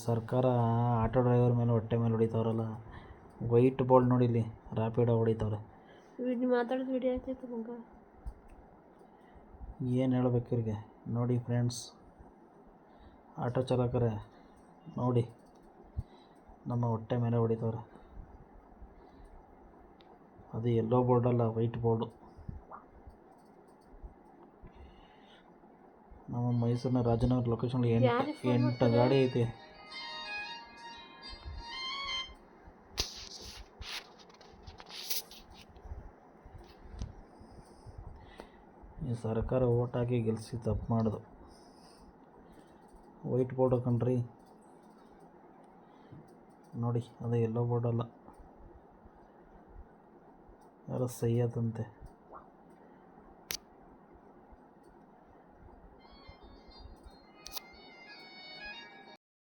ಸರ್ಕಾರ auto driver ಮೇಲೆ ಹೊಟ್ಟೆ ಮೇಲೆ ಹೊಡಿತಾವ್ರಲ್ಲ. ವೈಟ್ ಬೋರ್ಡ್ ನೋಡಿಲಿ, ರ್ಯಾಪಿಡೋ ಹೊಡಿತಾವ್ರೆ. ಮಾತಾಡೋದು ವಿಡಿಯೋ ಆಗ್ತೈತೆ ಮಗ. ಏನು ಹೇಳ್ಬೇಕು ಇವ್ರಿಗೆ. ನೋಡಿ ಫ್ರೆಂಡ್ಸ್, ಆಟೋ ಚಾಲಕರೇ ನೋಡಿ, ನಮ್ಮ ಹೊಟ್ಟೆ ಮೇಲೆ ಹೊಡಿತಾವ್ರೆ. ಅದು ಎಲ್ಲೋ ಬೋರ್ಡಲ್ಲ, ವೈಟ್ ಬೋರ್ಡು. ನಮ್ಮ ಮೈಸೂರಿನ ರಾಜನಗರ ಲೊಕೇಶನ್ 8 ಗಾಡಿ ಐತೆ. ಈ ಸರ್ಕಾರ ಓಟ್ ಹಾಕಿ ಗೆಲ್ಲಿಸಿ ತಪ್ಪು ಮಾಡೋದು. ವೈಟ್ ಬೋರ್ಡ್ ಕಣ್ರಿ ನೋಡಿ, ಅದು ಎಲ್ಲೋ ಬೋರ್ಡಲ್ಲ. ಯಾರೋ ಸೈಯದ್ ಅಂತೆ.